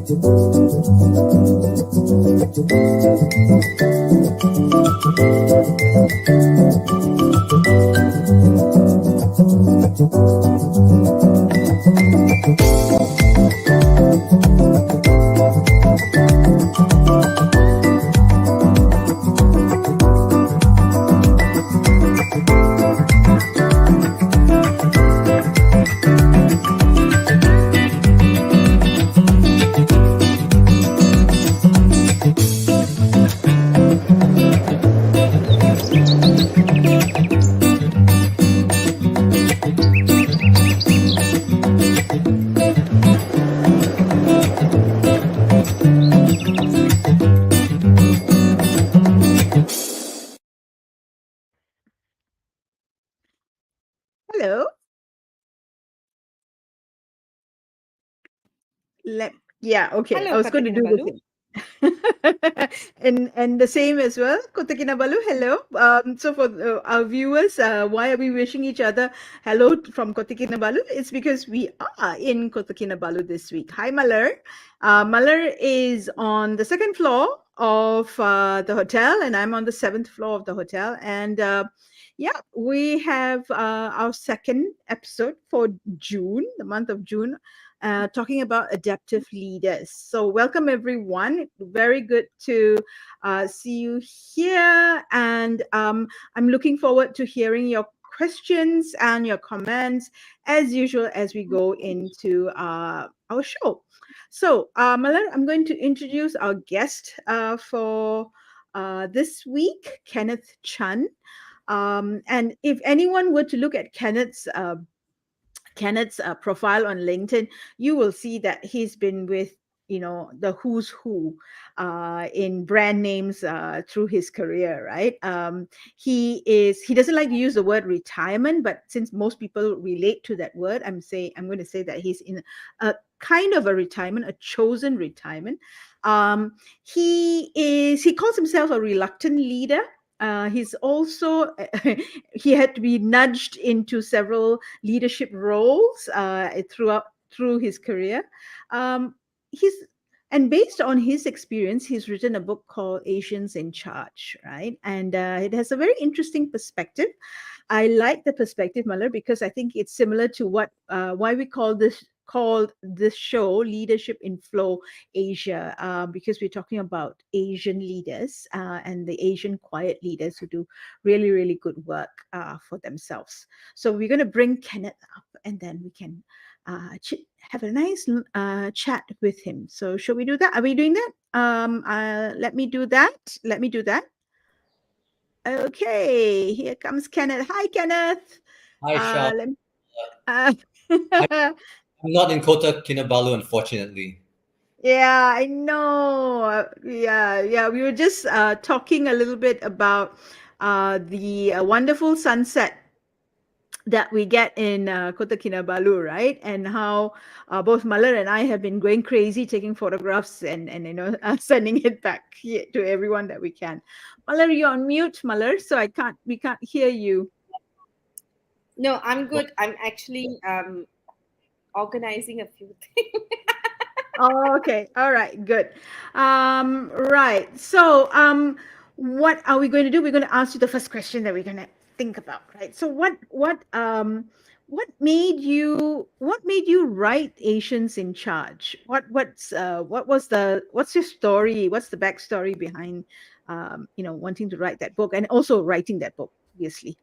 Hello. Yeah, okay. I Hello, was going to do the Katakinabalu. same. and the same as well. Kotakinabalu, hello. So for our viewers, why are we wishing each other hello from Kotakinabalu? It's because we are in Kotakinabalu this week. Hi, Malar. Malar is on the second floor of the hotel, and I'm on the seventh floor of the hotel. And yeah, we have our second episode for June, the month of June, talking about adaptive leaders. So, welcome everyone. Very good to see you here. And I'm looking forward to hearing your questions and your comments as usual as we go into our show. So, Malar, I'm going to introduce our guest for this week, Kenneth Chan. And if anyone were to look at Kenneth's profile on LinkedIn, you will see that he's been with the who's who in brand names through his career, right? He doesn't like to use the word retirement, but since most people relate to that word, I'm going to say that he's in a kind of a retirement, a chosen retirement. He calls himself a reluctant leader. He's also he had to be nudged into several leadership roles through his career. He's and based on his experience, he's written a book called Asians in Charge, right? And it has a very interesting perspective. I like the perspective, Muller, because I think it's similar to why we called this show Leadership in Flow Asia, because we're talking about Asian leaders and the Asian quiet leaders who do really, really good work for themselves. So we're going to bring Kenneth up, and then we can have a nice chat with him. So shall we do that? Are we doing that? Let me do that. Okay, here comes Kenneth. Hi, Kenneth. Hi, Sean. Let me, I'm not in Kota Kinabalu, unfortunately. Yeah, I know. Yeah. We were just talking a little bit about the wonderful sunset that we get in Kota Kinabalu, right? And how both Malar and I have been going crazy taking photographs and sending it back here to everyone that we can. Malar, you're on mute, Malar, so we can't hear you. No, I'm good. I'm actually organizing a few things. Oh, okay. All right. Good. Right. So, what are we going to do? We're going to ask you the first question that we're going to think about, right? So, what made you write Asians in Charge? What's your story? What's the backstory behind wanting to write that book and also writing that book, obviously?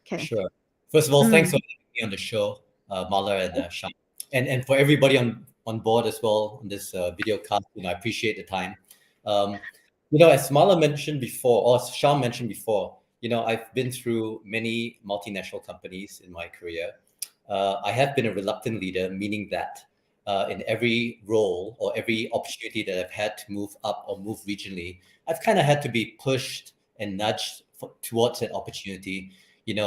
Okay. Sure. First of all, thanks for having me on the show, Mala and Sean, and for everybody on board as well on this video cast. I appreciate the time. As Mala mentioned before, or Sean mentioned before, I've been through many multinational companies in my career. I have been a reluctant leader, meaning that in every role or every opportunity that I've had to move up or move regionally, I've kind of had to be pushed and nudged towards that opportunity. And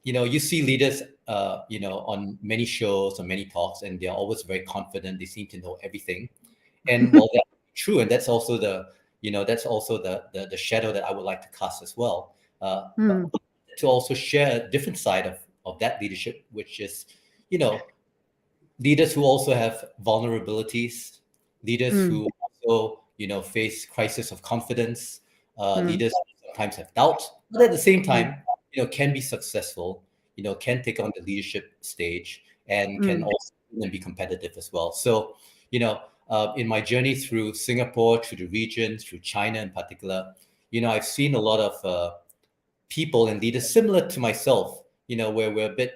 you see leaders on many shows or many talks, and they're always very confident. They seem to know everything, and well, that's true, and that's also the shadow that I would like to cast as well, but to also share a different side of that leadership, which is leaders who also have vulnerabilities, leaders who also, face crisis of confidence, leaders who sometimes have doubt, but at the same time, can be successful, can take on the leadership stage and can also be competitive as well. So, in my journey through Singapore, through the region, through China in particular, I've seen a lot of people and leaders similar to myself, where we're a bit,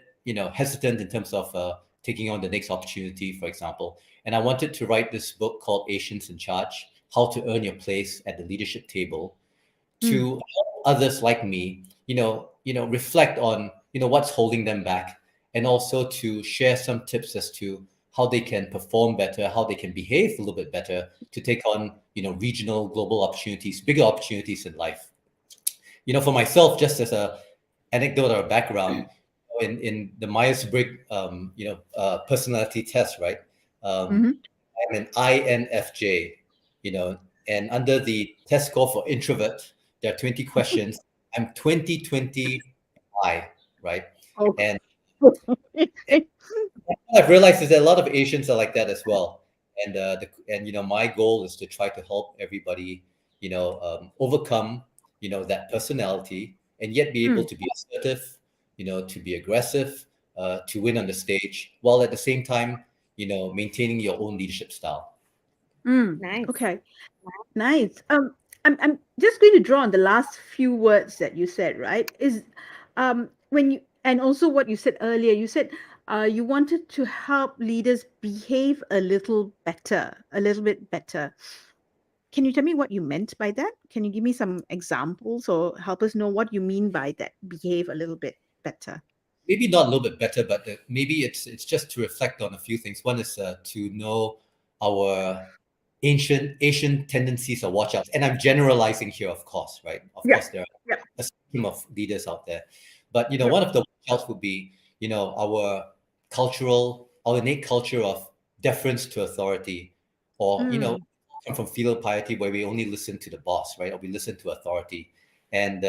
hesitant in terms of taking on the next opportunity, for example. And I wanted to write this book called Asians in Charge: How to Earn Your Place at the Leadership Table, to help others like me, reflect on, what's holding them back, and also to share some tips as to how they can perform better, how they can behave a little bit better to take on, regional, global opportunities, bigger opportunities in life. For myself, just as a anecdote or background, in the Myers-Briggs, personality test, right? I'm an INFJ, and under the test score for introvert, there are 20 questions. I'm 2020I, right? Okay. And what I've realized is that a lot of Asians are like that as well. And my goal is to try to help everybody, overcome, that personality, and yet be able to be assertive, to be aggressive, to win on the stage, while at the same time, maintaining your own leadership style. Nice. Okay. Nice. I'm just going to draw on the last few words that you said, right? Is when you, and also what you said earlier, you said you wanted to help leaders behave a little bit better. Can you tell me what you meant by that? Can you give me some examples or help us know what you mean by that, behave a little bit better? Maybe not a little bit better, but maybe it's just to reflect on a few things. One is to know our ancient Asian tendencies or watch outs. And I'm generalizing here, of course, right? Of Yeah. course, there are Yeah. a spectrum of leaders out there. But, Yeah. one of the watch outs would be, our innate culture of deference to authority, or, come from filial piety where we only listen to the boss, right? Or we listen to authority. And,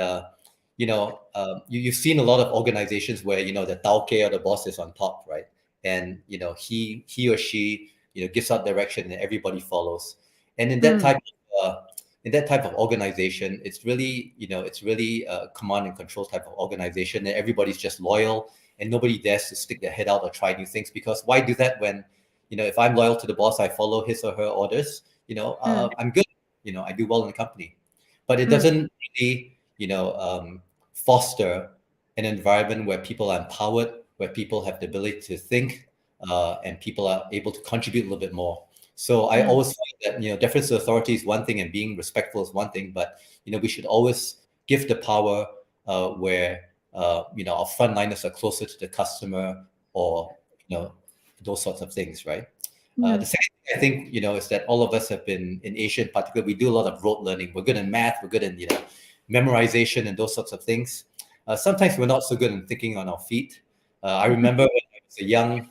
you've seen a lot of organizations where, the tauke or the boss is on top, right? And, he or she, gives out direction and everybody follows. And in that type of organization, it's really, a command and control type of organization, and everybody's just loyal and nobody dares to stick their head out or try new things, because why do that when, if I'm loyal to the boss, I follow his or her orders, I'm good, I do well in the company. But it doesn't really, foster an environment where people are empowered, where people have the ability to think, and people are able to contribute a little bit more. So I always find that, deference to authority is one thing and being respectful is one thing, but, we should always give the power where, our frontliners are closer to the customer, or, those sorts of things, right? The second thing I think, is that all of us have been, in Asia in particular, we do a lot of rote learning. We're good in math, we're good in, memorization and those sorts of things. Sometimes we're not so good in thinking on our feet. I remember when I was a young,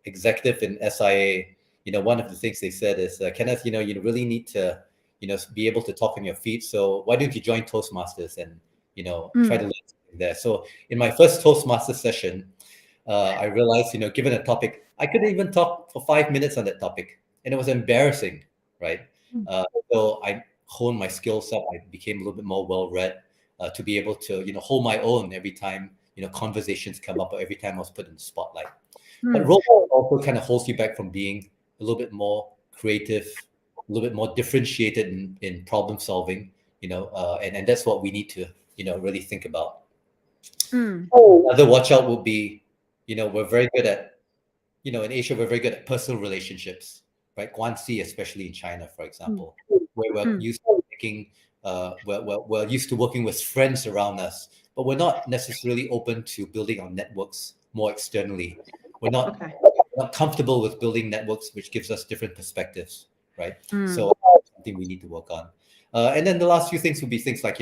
executive in SIA, one of the things they said is, Kenneth, you really need to, be able to talk on your feet. So why don't you join Toastmasters and, try to learn something there. So in my first Toastmasters session, I realized, given a topic, I couldn't even talk for 5 minutes on that topic. And it was embarrassing, right? So I honed my skills up. I became a little bit more well-read to be able to, hold my own every time, conversations come up, or every time I was put in the spotlight. But role model also kind of holds you back from being a little bit more creative, a little bit more differentiated in problem solving, and that's what we need to, really think about. Another watch out would be, we're very good at, in Asia, we're very good at personal relationships, right? Guanxi, especially in China, for example, where we're used to making, we're used to working with friends around us, but we're not necessarily open to building our networks more externally. We're not comfortable with building networks, which gives us different perspectives, right? So something we need to work on. And then the last few things would be things like,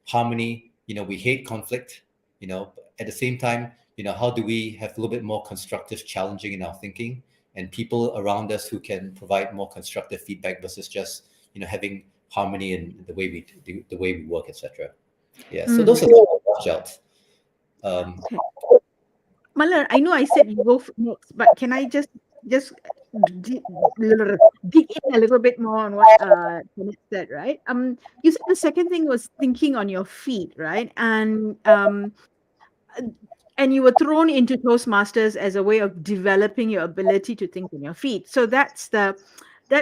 harmony. We hate conflict. At the same time, how do we have a little bit more constructive, challenging in our thinking, and people around us who can provide more constructive feedback versus just, having harmony in the way we work, etc. Yeah. So those are the watch outs. Malar, I know I said you go next, but can I just dig, dig in a little bit more on what Kenneth said, right? You said the second thing was thinking on your feet, right? Uh, and you were thrown into Toastmasters as a way of developing your ability to think on your feet. So that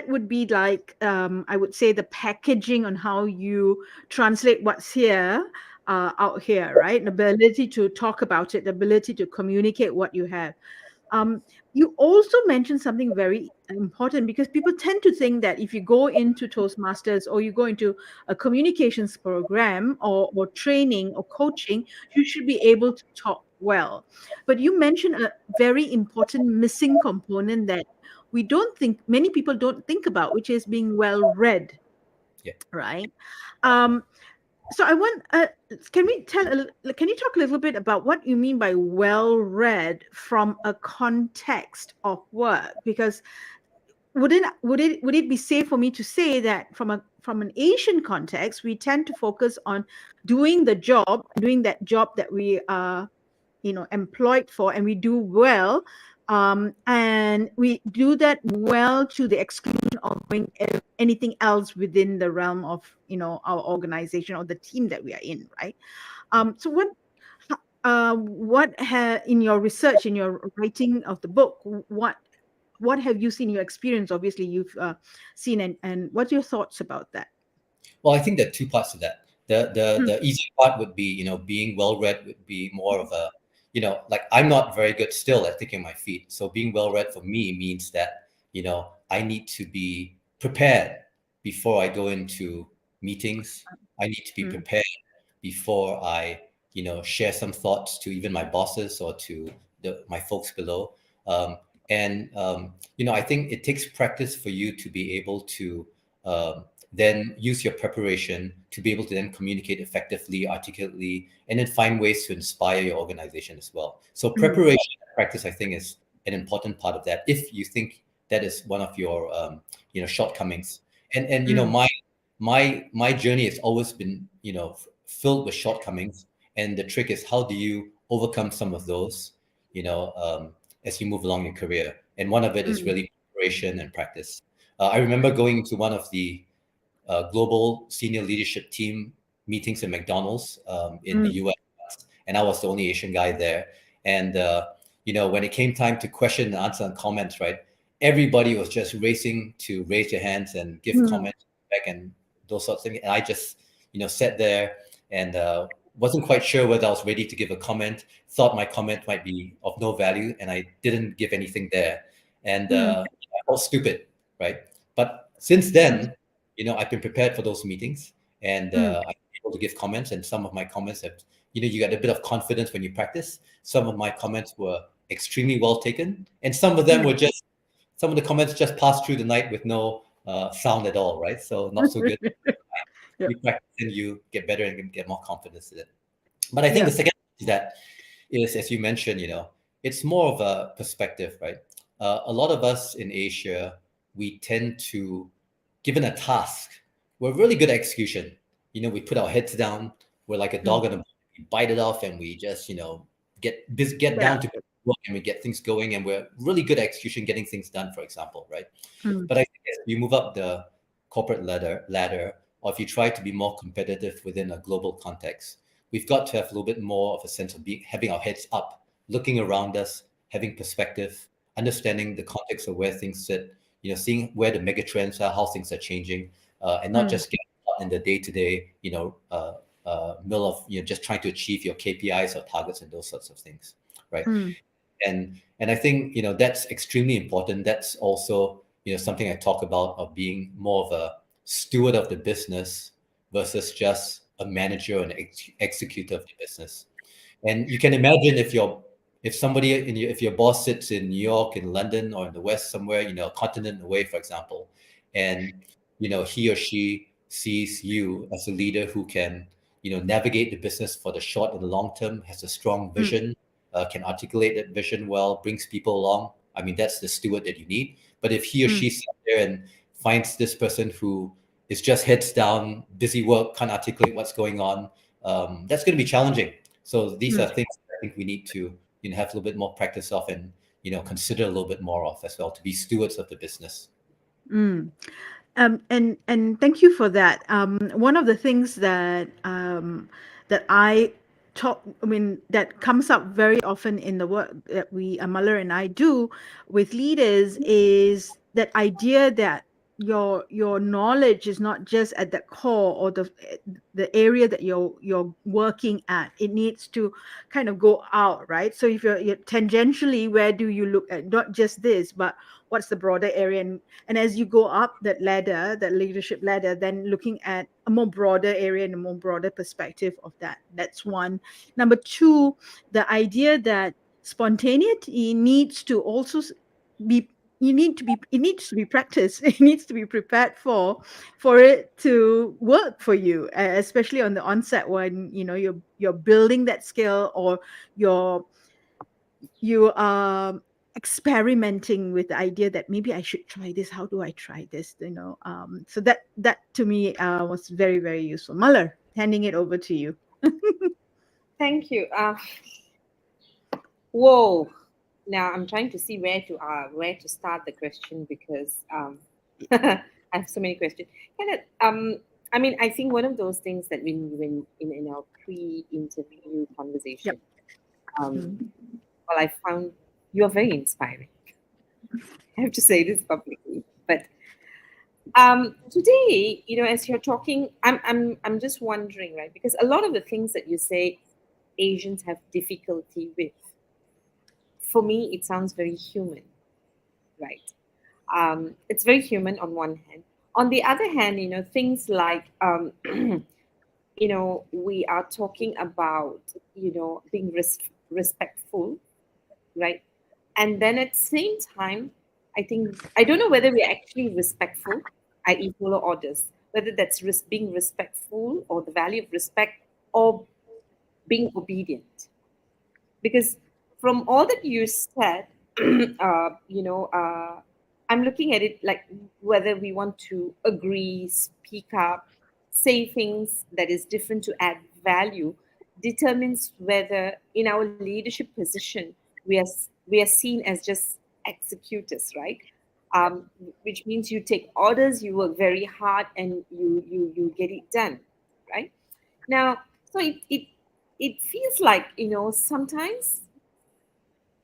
would be like I would say the packaging on how you translate what's here out here, right? The ability to talk about it, the ability to communicate what you have. Um, you also mentioned something very important because people tend to think that if you go into Toastmasters or you go into a communications program or training or coaching, you should be able to talk well. But you mentioned a very important missing component that many people don't think about, which is being well read, Yeah. right? Um, so I want can you talk a little bit about what you mean by well read from a context of work? Because would it be safe for me to say that from an Asian context, we tend to focus on doing that job that we are employed for, and we do well, and we do that well to the exclusion of doing anything else within the realm of our organization or the team that we are in, right? So in your research, in your writing of the book, what have you seen, your experience? Obviously you've seen, and what's your thoughts about that? Well, I think there are two parts to that. Mm, The easy part would be, being well read would be more of a, like I'm not very good still at thinking on my feet. So being well read for me means that, I need to be prepared before I go into meetings. I need to be mm, prepared before I, share some thoughts to even my bosses or to my folks below. I think it takes practice for you to be able to then use your preparation to be able to then communicate effectively, articulately, and then find ways to inspire your organization as well. So mm, preparation and practice, I think, is an important part of that. If you think that is one of your, shortcomings, and mm, my journey has always been, filled with shortcomings, and the trick is how do you overcome some of those, as you move along your career. And one of it is mm, really preparation and practice. I remember going to one of the global senior leadership team meetings at McDonald's in the mm, US, and I was the only Asian guy there. And when it came time to question and answer and comments, right, everybody was just racing to raise their hands and give mm, comments back and those sorts of things. And I just, sat there and wasn't quite sure whether I was ready to give a comment. Thought my comment might be of no value, and I didn't give anything there. And mm, I felt stupid, right? But since then, I've been prepared for those meetings, and mm, I'm able to give comments. And some of my comments have, you get a bit of confidence when you practice. Some of my comments were extremely well taken, and some of them mm. were just, some of the comments just passed through the night with no sound at all, right? So not so good. Yeah, You practice and you get better and get more confidence in it. But I think yeah, the second is that is, as you mentioned, it's more of a perspective, right? A lot of us in Asia, we tend to, given a task, we're really good at execution. We put our heads down. We're like a mm, dog on a bone. We bite it off, and we just, get yeah, down to work, and we get things going, and we're really good at execution, getting things done, for example, right? mm, But I think as you move up the corporate ladder, or if you try to be more competitive within a global context, we've got to have a little bit more of a sense of having our heads up, looking around us, having perspective, understanding the context of where things sit, seeing where the mega trends are, how things are changing, and not mm, just get caught in the day-to-day, mill of, just trying to achieve your KPIs or targets and those sorts of things, right? mm, And I think that's extremely important. That's also something I talk about, of being more of a steward of the business versus just a manager and executor of the business. And you can imagine if your boss sits in New York, in London, or in the West somewhere, a continent away, for example, and he or she sees you as a leader who can navigate the business for the short and the long term, has a strong mm, vision, can articulate that vision well, brings people along. I mean, that's the steward that you need. But if he or mm, she sits there and finds this person who is just heads down, busy work, can't articulate what's going on, that's going to be challenging. So these mm, are things I think we need to have a little bit more practice of, and consider a little bit more of as well, to be stewards of the business. And thank you for that. One of the things that I talk, I mean, that comes up very often in the work that Muller and I do with leaders, is that idea that your knowledge is not just at the core, or the area that you're working at. It needs to kind of go out, right? So if you're tangentially, where do you look at not just this, but what's the broader area? And as you go up that ladder, that leadership ladder, then looking at a more broader area and a more broader perspective of that. That's one. Number two, the idea that spontaneity needs to also be, it needs to be practiced. It needs to be prepared for it to work for you, especially on the onset, when you're building that skill, or you are experimenting with the idea that maybe I should try this. How do I try this? So that to me was very, very useful. Muller, handing it over to you. Thank you. Whoa. Now I'm trying to see where to start the question, because I have so many questions. I mean, I think one of those things that when in our pre-interview conversation, well, I found you're very inspiring. I have to say this publicly, but today, as you're talking, I'm just wondering, right? Because a lot of the things that you say, Asians have difficulty with. For me, it sounds very human, right? It's very human on one hand. On the other hand, things like, we are talking about, being respectful, right? And then at the same time, I don't know whether we're actually respectful, i.e. follow orders, whether that's being respectful, or the value of respect, or being obedient. Because from all that you said, I'm looking at it like whether we want to agree, speak up, say things that is different to add value, determines whether in our leadership position we are seen as just executors, right? Which means you take orders, you work very hard, and you get it done, right? Now, so it feels like, sometimes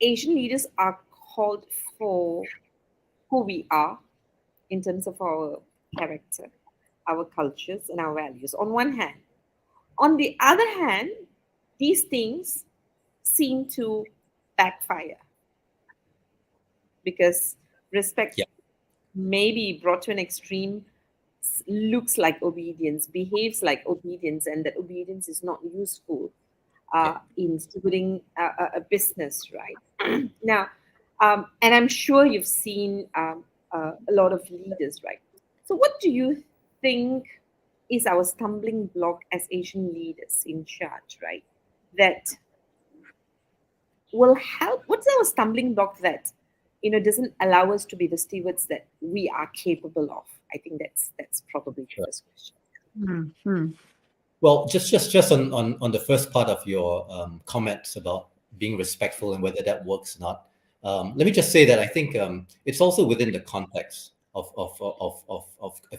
Asian leaders are called for who we are in terms of our character, our cultures, and our values, on one hand. On the other hand, these things seem to backfire, because respect may be brought to an extreme, looks like obedience, behaves like obedience, and that obedience is not useful in stewarding a business, right? Now, and I'm sure you've seen a lot of leaders, right? So what do you think is our stumbling block as Asian leaders in charge, right? That will help. What's our stumbling block that doesn't allow us to be the stewards that we are capable of? I think that's probably the first question. Well, just on the first part of your comments about being respectful and whether that works or not, let me just say that I think it's also within the context of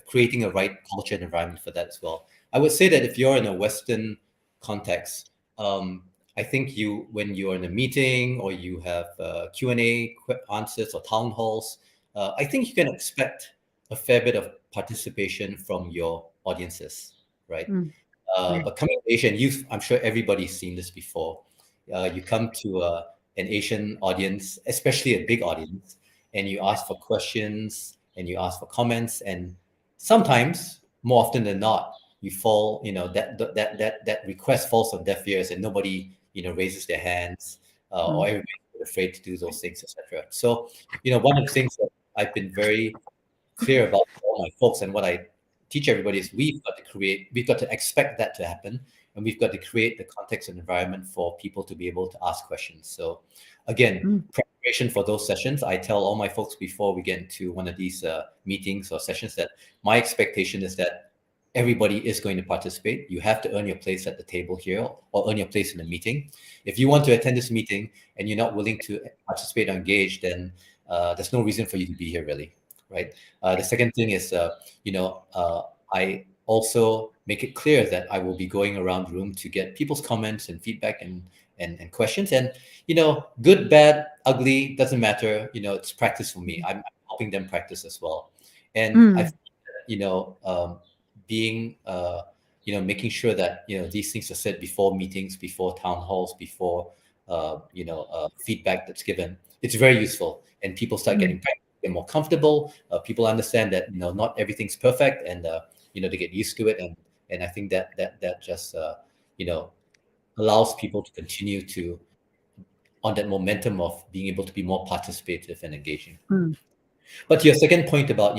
creating a right culture and environment for that as well. I would say that if you're in a Western context, I think when you're in a meeting, or you have Q&A answers, or town halls, I think you can expect a fair bit of participation from your audiences, right? But coming to Asia, and I'm sure everybody's seen this before. You come to an Asian audience, especially a big audience, and you ask for questions, and you ask for comments, and sometimes, more often than not, you fall, that request falls on deaf ears, and nobody, raises their hands, or everybody's afraid to do those things, etc. So, one of the things that I've been very clear about to all my folks, and what I teach everybody, is we've got to expect that to happen, and we've got to create the context and environment for people to be able to ask questions. So again, preparation for those sessions, I tell all my folks before we get into one of these meetings or sessions that my expectation is that everybody is going to participate. You have to earn your place at the table here or earn your place in the meeting. If you want to attend this meeting and you're not willing to participate or engage, then there's no reason for you to be here, really, right? The second thing is, I also make it clear that I will be going around the room to get people's comments and feedback and questions. And, good, bad, ugly, doesn't matter. It's practice for me. I'm helping them practice as well. And I, being, making sure that, these things are said before meetings, before town halls, before, feedback that's given. It's very useful. And people start getting practice, get more comfortable. People understand that, not everything's perfect, and, they get used to it. And I think that just, allows people to continue to, on that momentum of being able to be more participative and engaging. But to your second point about,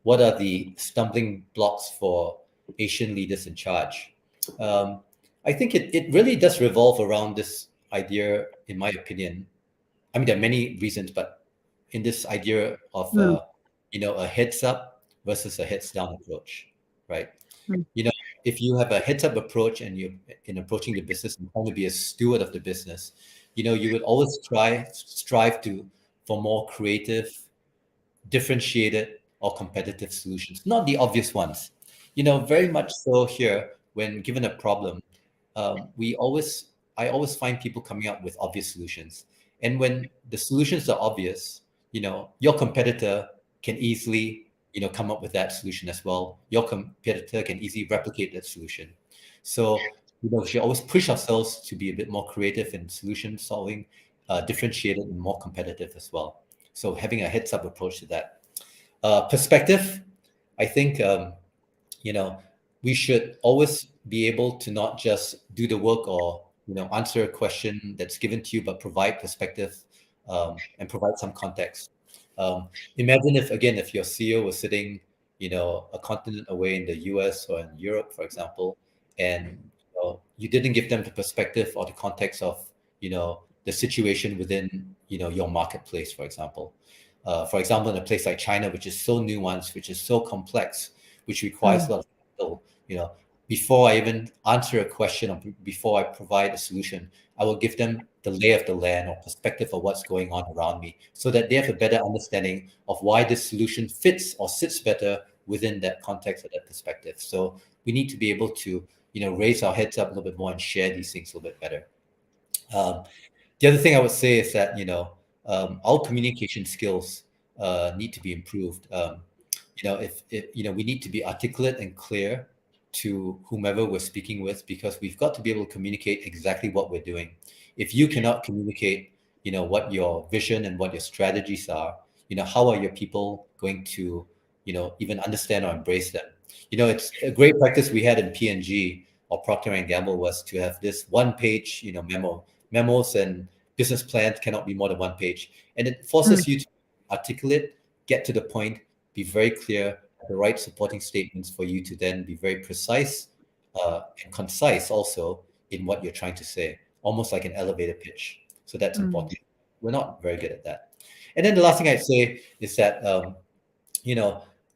what are the stumbling blocks for Asian leaders in charge? I think it really does revolve around this idea, in my opinion. I mean, there are many reasons, but in this idea of, a heads up versus a heads down approach, right? If you have a heads up approach and you, in approaching the business, and trying to be a steward of the business, you would always strive for more creative, differentiated, or competitive solutions, not the obvious ones. Very much so here, when given a problem, I always find people coming up with obvious solutions. And when the solutions are obvious, your competitor can easily, come up with that solution as well. Your competitor can easily replicate that solution. So, we should always push ourselves to be a bit more creative in solution solving, differentiated and more competitive as well. So having a heads up approach to that. Perspective, I think, we should always be able to not just do the work or, answer a question that's given to you, but provide perspective, and provide some context. Imagine if your CEO was sitting, a continent away in the US or in Europe, for example, and you didn't give them the perspective or the context of, the situation within, your marketplace, for example. For example, in a place like China, which is so nuanced, which is so complex, which requires a lot of capital, before I even answer a question or before I provide a solution, I will give them the lay of the land or perspective of what's going on around me, so that they have a better understanding of why this solution fits or sits better within that context or that perspective. So we need to be able to, raise our heads up a little bit more and share these things a little bit better. The other thing I would say is that, our communication skills need to be improved. If we need to be articulate and clear to whomever we're speaking with, because we've got to be able to communicate exactly what we're doing. If you cannot communicate, what your vision and what your strategies are, how are your people going to, even understand or embrace them? It's a great practice we had in P&G or Procter & Gamble was to have this one-page, memos and business plans cannot be more than one page. And it forces you to articulate, get to the point, be very clear, the right supporting statements for you to then be very precise and concise also in what you're trying to say, almost like an elevator pitch. So that's important. We're not very good at that. And then the last thing I'd say is that,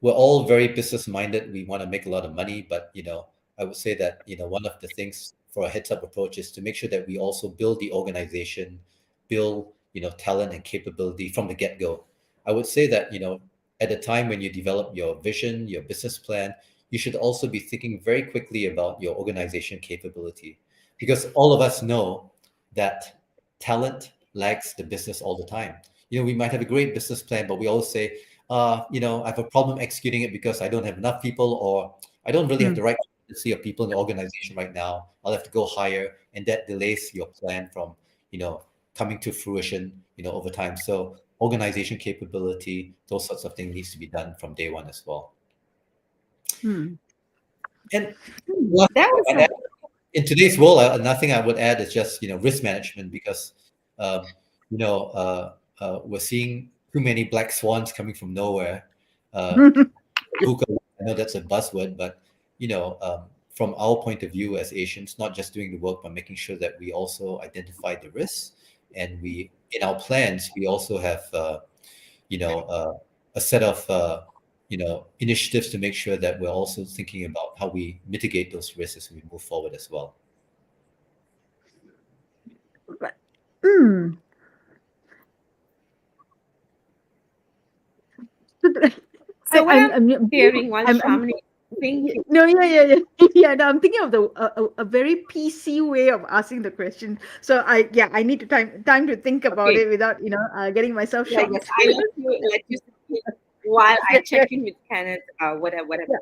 we're all very business minded. We want to make a lot of money, but, I would say that, one of the things for a heads up approach is to make sure that we also build the organization, build, talent and capability from the get-go. I would say that, at the time when you develop your vision, your business plan, you should also be thinking very quickly about your organization capability, because all of us know that talent lags the business all the time. We might have a great business plan, but we always say, I have a problem executing it because I don't have enough people, or I don't really have the right quantity of people in the organization right now. I'll have to go higher, and that delays your plan from, coming to fruition, over time. So organization capability, those sorts of things needs to be done from day one as well. And That was in today's world, another thing I would add is just, risk management, because, we're seeing too many black swans coming from nowhere. VUCA, I know that's a buzzword, but, from our point of view as Asians, not just doing the work, but making sure that we also identify the risks, and we, in our plans, we also have, a set of, initiatives to make sure that we're also thinking about how we mitigate those risks as we move forward as well. Mm. So what I'm I'm hearing while I'm Shamini thinking, no, yeah. Yeah, no, I'm thinking of a very PC way of asking the question. So I need to time to think about okay, it without getting myself yeah, yes, shocked. I let you speak while I Yeah, check in with Kenneth. Whatever. yeah.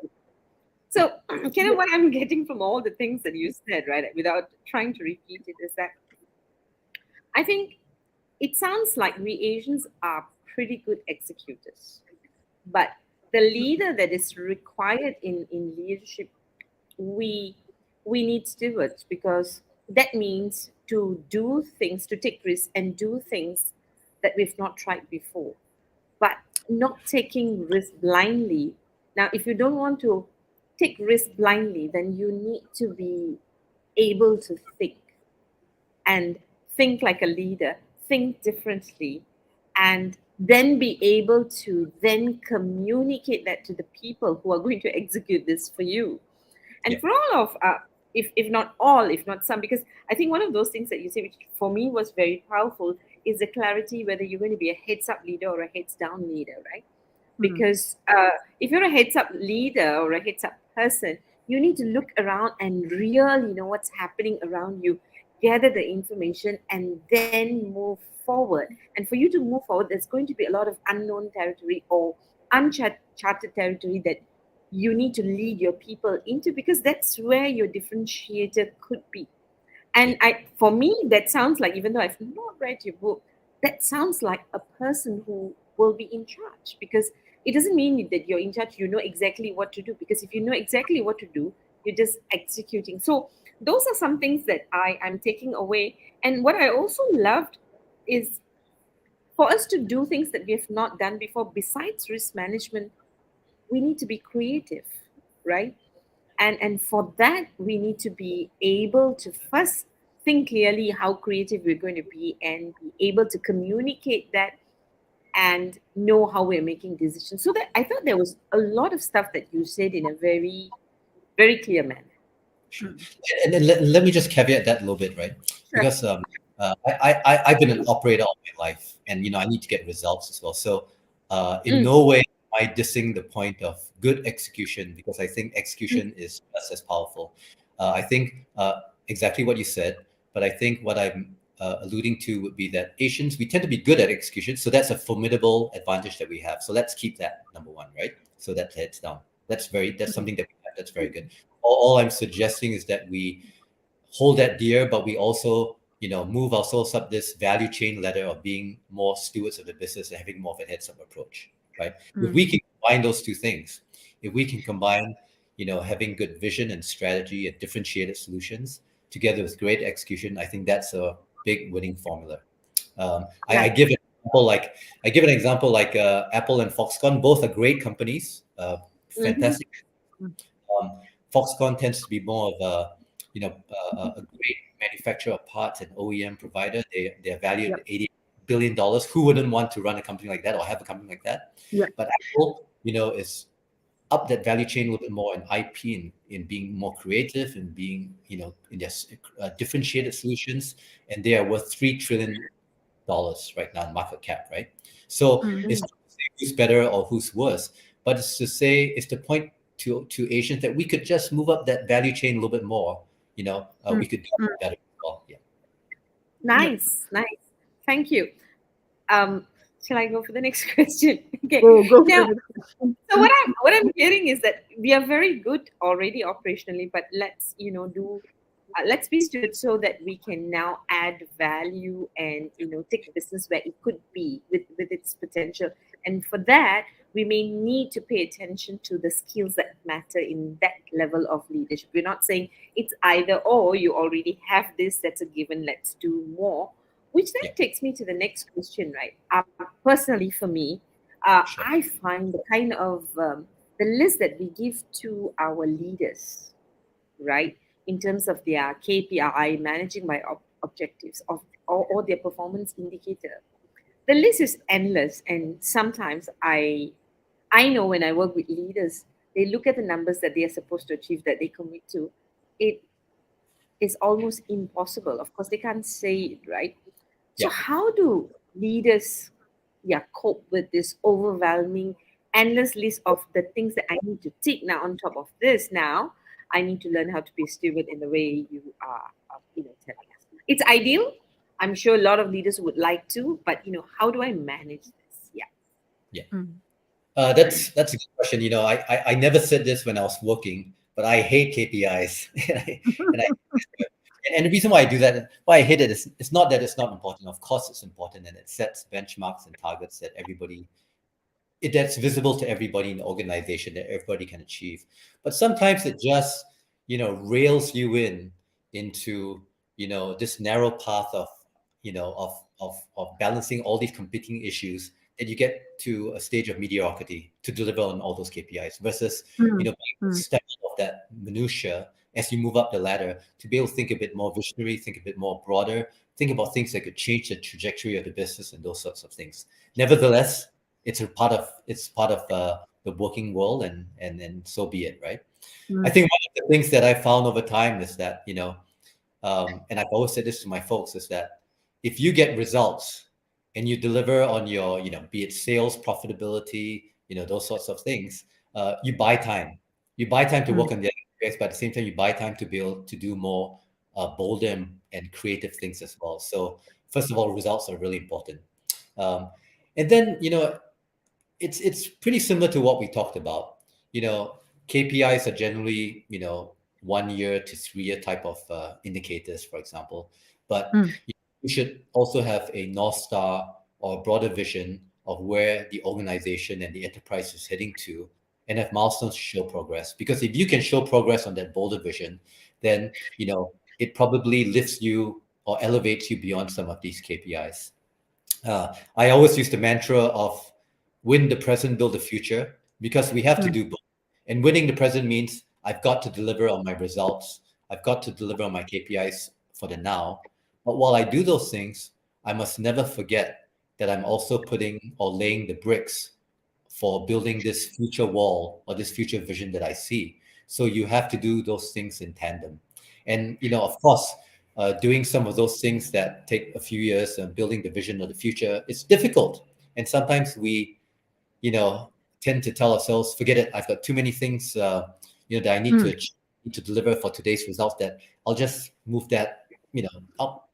So, Kenneth, what I'm getting from all the things that you said, right, without trying to repeat it, is that I think it sounds like we Asians are pretty good executors, but the leader that is required in leadership, we we need stewards, because that means to do things, to take risks and do things that we've not tried before, but not taking risk blindly. Now, if you don't want to take risk blindly, then you need to be able to and think like a leader, think differently, and then be able to then communicate that to the people who are going to execute this for you. And Yeah. for all of, if not all, if not some, because I think one of those things that you say, which for me was very powerful, is the clarity whether you're going to be a heads up leader or a heads down leader, right? Mm. Because if you're a heads up leader or a heads up person, you need to look around and really know what's happening around you, gather the information, and then move forward. And for you to move forward, there's going to be a lot of unknown territory or uncharted territory that you need to lead your people into, because that's where your differentiator could be. Yeah. And for me, that sounds like, even though I've not read your book, that sounds like a person who will be in charge, because it doesn't mean that you're in charge, you know exactly what to do. Because if you know exactly what to do, you're just executing. So those are some things that I'm taking away. And what I also loved is, for us to do things that we have not done before, besides risk management, we need to be creative, right? And for that, we need to be able to first think clearly how creative we're going to be, and be able to communicate that, and know how we're making decisions. So that, I thought there was a lot of stuff that you said in a very, very clear manner. Sure. Mm. And then let me just caveat that a little bit, right? Sure. Because I've been an operator all my life, and I need to get results as well. So in Mm, no way am I dissing the point of good execution, because I think execution is just as powerful. I think exactly what you said, but I think what I'm alluding to would be that Asians, we tend to be good at execution, so that's a formidable advantage that we have. So let's keep that number one, right? So that heads down. That's something that we have. That's very good. All I'm suggesting is that we hold that dear, but we also, move ourselves up this value chain ladder of being more stewards of the business and having more of a heads up approach, right? If Mm. we can combine those two things, if we can combine, having good vision and strategy and differentiated solutions together with great execution, I think that's a big winning formula. I nice. give an example like Apple and Foxconn, both are great companies, Hmm. fantastic. Foxconn tends to be more of a great manufacturer of parts and OEM provider. They're valued Yep. at $80 billion. Who wouldn't want to run a company like that or have a company like that? Yeah. But Apple, is up that value chain a little bit more in IP, in being more creative and being, in their differentiated solutions, and they are worth $3 trillion right now in market cap, right? So Mm. it's not to say who's better or who's worse, but it's to point to Asians that we could just move up that value chain a little bit more. Mm. We could do Mm. better as well. Yeah. Yep. Nice, nice. Thank you. Um, shall I go for the next question? Okay. Go for Now, the question. so what I'm hearing is that we are very good already operationally, but let's do let's be stewards so that we can now add value and take the business where it could be with its potential. And for that, we may need to pay attention to the skills that matter in that level of leadership. We're not saying it's either or. You already have this, that's a given. Let's do more. Which then Yeah. takes me to the next question, right? Personally, for me, Sure. I find the kind of the list that we give to our leaders, right, in terms of their KPI, managing by objectives, or their performance indicator. The list is endless, and sometimes I I know when I work with leaders, they look at the numbers that they are supposed to achieve, that they commit to. It is almost impossible. Of course, they can't say it, right? So, Yeah. how do leaders, yeah, cope with this overwhelming, endless list of the things that I need to tick now? On top of this, now I need to learn how to be a steward in the way you are, telling us. It's ideal. I'm sure a lot of leaders would like to, but how do I manage this? Yeah. Yeah. Mm. That's a good question. I never said this when I was working, but I hate KPIs, and I and the reason why I do that, why I hate it, is it's not that it's not important. Of course, it's important, and it sets benchmarks and targets that that's visible to everybody in the organization, that everybody can achieve. But sometimes it just rails you into this narrow path of balancing all these competing issues, that you get to a stage of mediocrity to deliver on all those KPIs, versus Mm. being able to step out of that minutia as you move up the ladder, to be able to think a bit more visionary, think a bit more broader, think about things that could change the trajectory of the business and those sorts of things. Nevertheless, it's part of the working world, and so be it, right? I Mm. think one of the things that I found over time is that and I've always said this to my folks, is that if you get results and you deliver on your be it sales, profitability, those sorts of things, you buy time. You buy time to Mm. work on the aspects, but at the same time you buy time to be able to do more bolder and creative things as well. So first of all, results are really important. um, and then it's pretty similar to what we talked about. KPIs are generally 1 year to 3 year type of indicators, for example. But Mm. you should also have a north star or a broader vision of where the organization and the enterprise is heading to, and have milestones to show progress. Because if you can show progress on that bolder vision, then it probably lifts you or elevates you beyond some of these KPIs. I always use the mantra of win the present, build the future, because we have to Mm. do both. And winning the present means I've got to deliver on my results. I've got to deliver on my KPIs for the now. But while I do those things, I must never forget that I'm also putting or laying the bricks for building this future wall or this future vision that I see. So you have to do those things in tandem. And, of course, doing some of those things that take a few years and building the vision of the future, it's difficult. And sometimes we, you know, tend to tell ourselves, forget it, I've got too many things, that I need to Mm. achieve, need to deliver for today's results, that I'll just move that,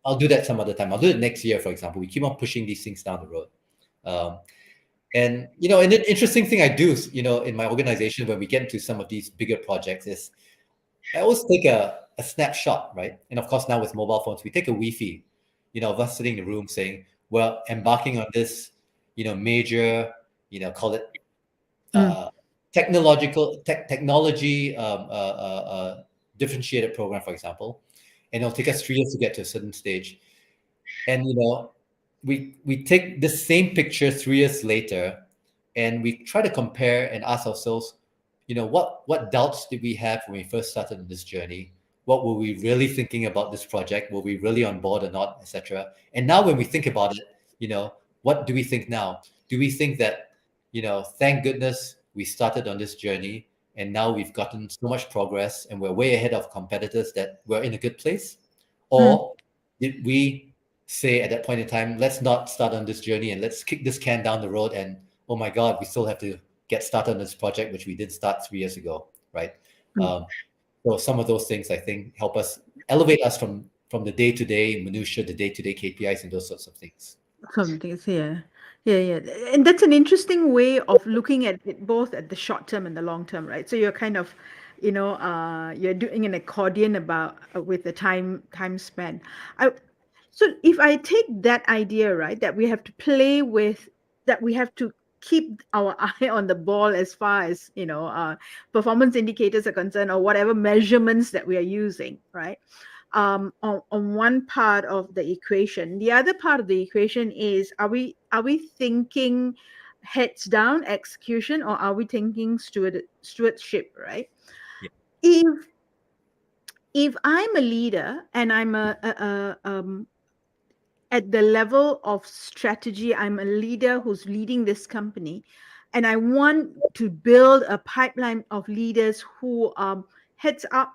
I'll do that some other time. I'll do it next year, for example. We keep on pushing these things down the road. Um, and an interesting thing I do, in my organization when we get into some of these bigger projects is I always take a snapshot, right? And of course, now with mobile phones, we take a Wi-Fi, of us sitting in the room saying, well, embarking on this, major, call it Mm. uh, technology differentiated program, for example, and it'll take us 3 years to get to a certain stage. And we take the same picture 3 years later, and we try to compare and ask ourselves, what doubts did we have when we first started on this journey? What were we really thinking about this project? Were we really on board or not, etc.? And now when we think about it, what do we think now? Do we think that, thank goodness we started on this journey, and now we've gotten so much progress and we're way ahead of competitors, that we're in a good place? Mm. Or did we say at that point in time, let's not start on this journey and let's kick this can down the road, and oh my God, we still have to get started on this project, which we did start 3 years ago, right? Mm. So some of those things I think help us elevate us from the day-to-day minutia, the day-to-day KPIs, and those sorts of things. Something is here. Yeah, yeah. And that's an interesting way of looking at it both at the short term and the long term, right? So you're kind of, you're doing an accordion about with the time span. I so if I take that idea, right, that we have to play with, that we have to keep our eye on the ball as far as, performance indicators are concerned, or whatever measurements that we are using, right? On one part of the equation. The other part of the equation is, are we thinking heads down execution, or are we thinking stewardship, right? Yeah. If I'm a leader and I'm at the level of strategy, I'm a leader who's leading this company, And I want to build a pipeline of leaders who are heads up,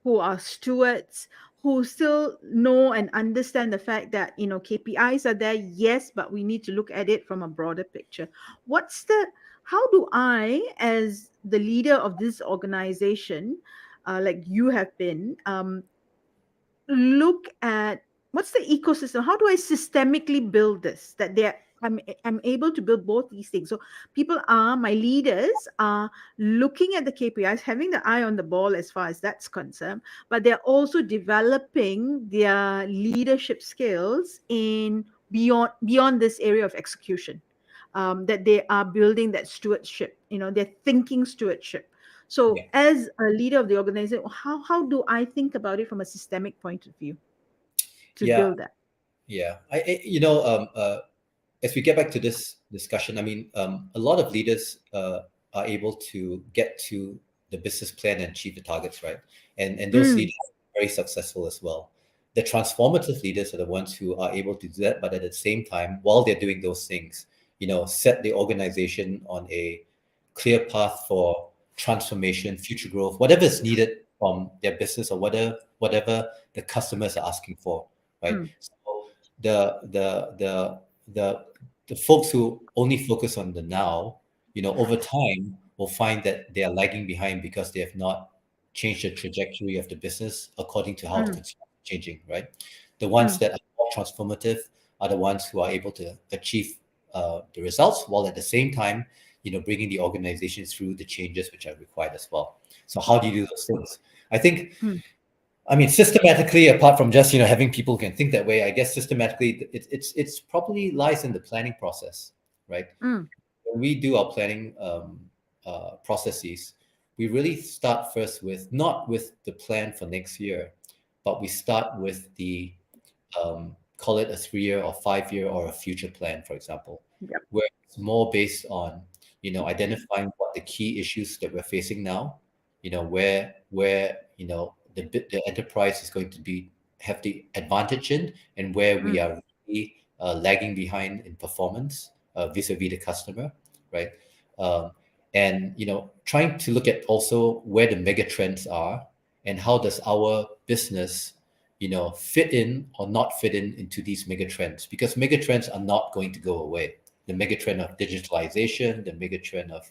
who are stewards, who still know and understand the fact that, KPIs are there, yes, but we need to look at it from a broader picture. How do I, as the leader of this organization, like you have been, look at what's the ecosystem? How do I systemically build this? That I'm able to build both these things. So my leaders are looking at the KPIs, having the eye on the ball as far as that's concerned, but they're also developing their leadership skills in beyond this area of execution. That they are building that stewardship, they're thinking stewardship. So, Yeah. as a leader of the organization, how do I think about it from a systemic point of view to Yeah. build that? Yeah. As we get back to this discussion, I mean, a lot of leaders are able to get to the business plan and achieve the targets, right? And those Mm, leaders are very successful as well. The transformative leaders are the ones who are able to do that, but at the same time, while they're doing those things, set the organization on a clear path for transformation, future growth, whatever is needed from their business or whatever the customers are asking for, right? mm, So the the folks who only focus on the now, over time will find that they are lagging behind because they have not changed the trajectory of the business according to how the mm, consumer is changing, right? The ones mm, that are more transformative are the ones who are able to achieve the results while at the same time, bringing the organization through the changes which are required as well. So how do you do those things? I think mm, I mean, systematically, apart from just having people who can think that way, I guess systematically, it's probably lies in the planning process, right? mm, When we do our planning processes, we really start first with not with the plan for next year, but we start with the call it a 3 year or 5 year or a future plan, for example, yep, where it's more based on identifying what the key issues that we're facing now, where the enterprise is going to be have the advantage in, and where we mm, are really lagging behind in performance vis-a-vis the customer, right? Um, and trying to look at also where the mega trends are and how does our business fit in or not fit in into these mega trends, because mega trends are not going to go away. The mega trend of digitalization, the mega trend of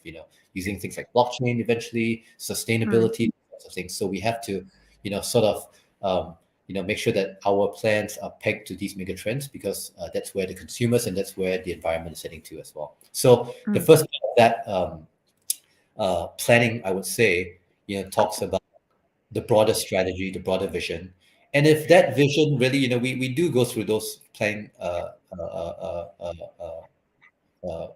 using things like blockchain, eventually mm, sustainability, sorts of things. So we have to sort of make sure that our plans are pegged to these mega trends, because that's where the consumers and that's where the environment is heading to as well. So the mm, first part of that planning, I would say, talks about the broader strategy, the broader vision. And if that vision really, we do go through those planning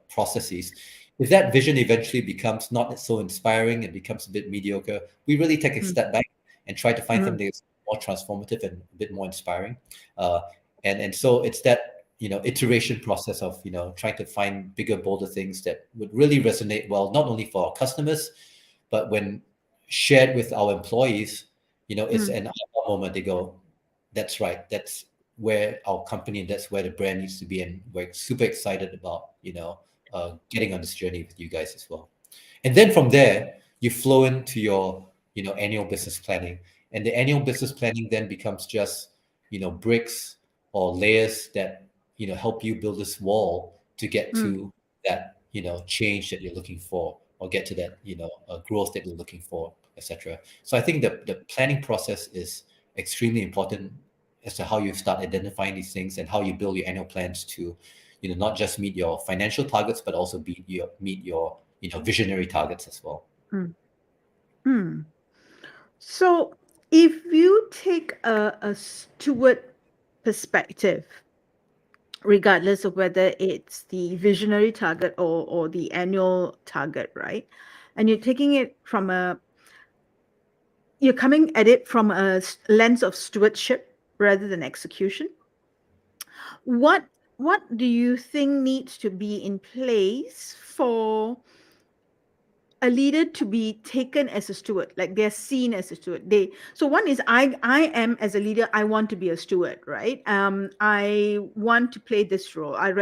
processes. If that vision eventually becomes not so inspiring and becomes a bit mediocre, we really take a mm, step back and try to find mm, something that's more transformative and a bit more inspiring. Uh, and so it's that iteration process of trying to find bigger, bolder things that would really resonate well, not only for our customers, but when shared with our employees, it's mm, an aha moment. They go, "That's right. That's where our company and that's where the brand needs to be." And we're super excited about getting on this journey with you guys as well. And then from there, you flow into your annual business planning, and the annual business planning then becomes just bricks or layers that help you build this wall to get mm, to that change that you're looking for, or get to that growth that you're looking for, etc. So I think the planning process is extremely important as to how you start identifying these things and how you build your annual plans to not just meet your financial targets, but also meet your visionary targets as well. mm, mm. So, if you take a steward perspective, regardless of whether it's the visionary target or the annual target, right? And you're coming at it from a lens of stewardship rather than execution. What what do you think needs to be in place for a leader to be taken as a steward, like they're seen as a steward? So one is, I am, as a leader, I want to be a steward, right? I want to play this role. I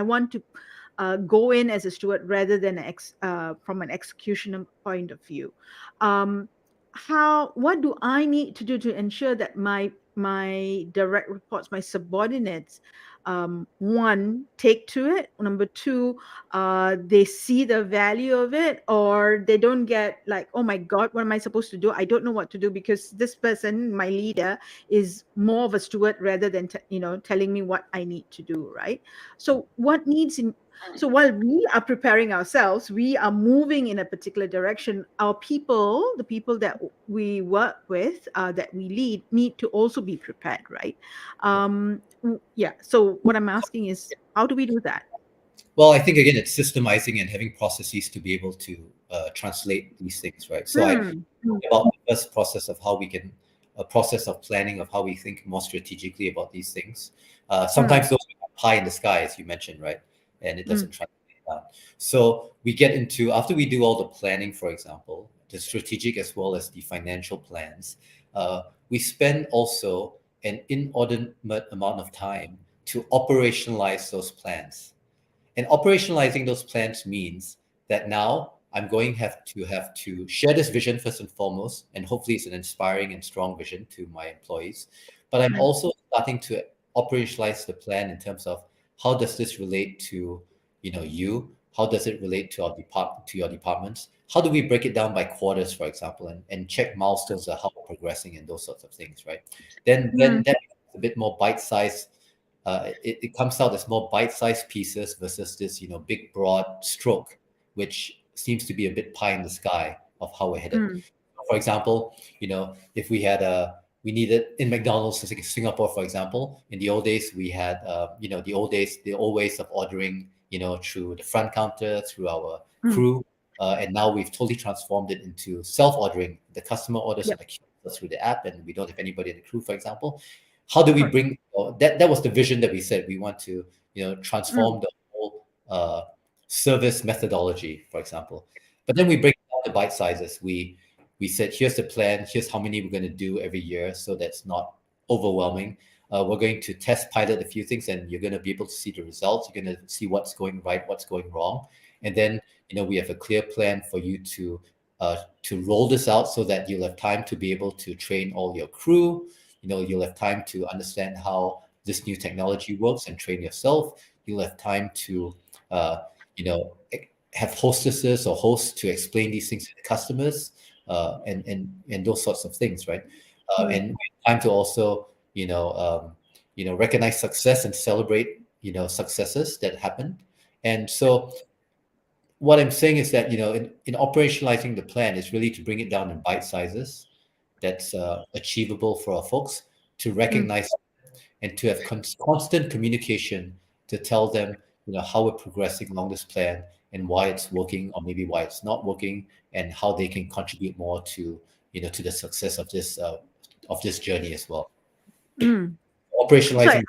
want to go in as a steward rather than from an execution point of view. Um, what do I need to do to ensure that my direct reports, my subordinates, one, take to it, number two, they see the value of it, or they don't get like, oh my god, what am I supposed to do? I don't know what to do because this person, my leader, is more of a steward rather than telling me what I need to do, right? So what needs in so while we are preparing ourselves, we are moving in a particular direction. Our people, the people that we work with, that we lead, need to also be prepared, right? Yeah. So what I'm asking is, how do we do that? Well, I think again, it's systemizing and having processes to be able to translate these things, right? So I Hmm. Hmm. about the first process of how we can a process of planning of how we think more strategically about these things. Sometimes those are pie in the sky, as you mentioned, right? And it doesn't translate down. So we get into after we do all the planning, for example, the strategic as well as the financial plans. We spend also an inordinate amount of time to operationalize those plans. And operationalizing those plans means that now I'm going have to share this vision first and foremost, and hopefully it's an inspiring and strong vision to my employees. But I'm also starting to operationalize the plan in terms of how does this relate to you? How does it relate to your departments? How do we break it down by quarters, for example, and check milestones of how we're progressing and those sorts of things, right? Then that becomes a bit more bite-sized. It comes out as more bite-sized pieces versus this, big broad stroke, which seems to be a bit pie in the sky of how we're headed. For example, if we needed in McDonald's in Singapore, for example, in the old days we had, the old ways of ordering, through the front counter, through our crew, and now we've totally transformed it into self-ordering. The customer orders on the queue through the app, and we don't have anybody in the crew, for example. How do we bring that was the vision that we said we want to transform the whole service methodology, for example. But then we break it down to bite sizes. We said, here's the plan, here's how many we're going to do every year, so that's not overwhelming. We're going to test pilot a few things, and you're going to be able to see the results. You're going to see what's going right, what's going wrong, and then we have a clear plan for you to roll this out so that you'll have time to be able to train all your crew. You'll have time to understand how this new technology works and train yourself. You'll have time to, have hostesses or hosts to explain these things to the customers, and those sorts of things, right? And time to also, recognize success and celebrate, successes that happened. And so, what I'm saying is that in operationalizing the plan is really to bring it down in bite sizes that's achievable for our folks to recognize and to have constant communication to tell them how we're progressing along this plan and why it's working or maybe why it's not working and how they can contribute more to to the success of this journey as well. Operationalizing.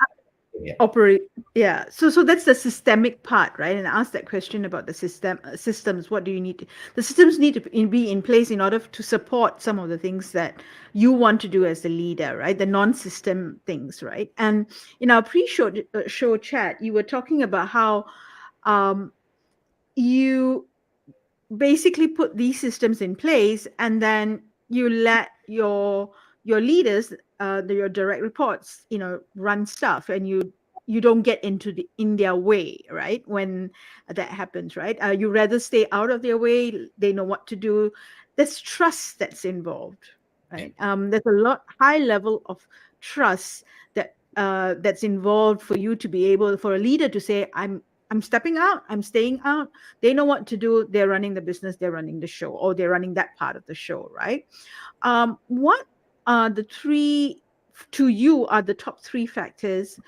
Operate, yeah. So that's the systemic part, right? And I asked that question about the systems. What do you need the systems need to be in place in order to support some of the things that you want to do as a leader, right? The non-system things, right? And in our pre-show show chat, you were talking about how you basically put these systems in place, and then you let your leaders, your direct reports, run stuff, and you don't get in their way, right? When that happens, right? You rather stay out of their way. They know what to do. There's trust that's involved, right? There's a high level of trust that's involved for you to be able, for a leader to say, I'm stepping out, I'm staying out. They know what to do. They're running the business, they're running the show, or they're running that part of the show, right? What are the top three factors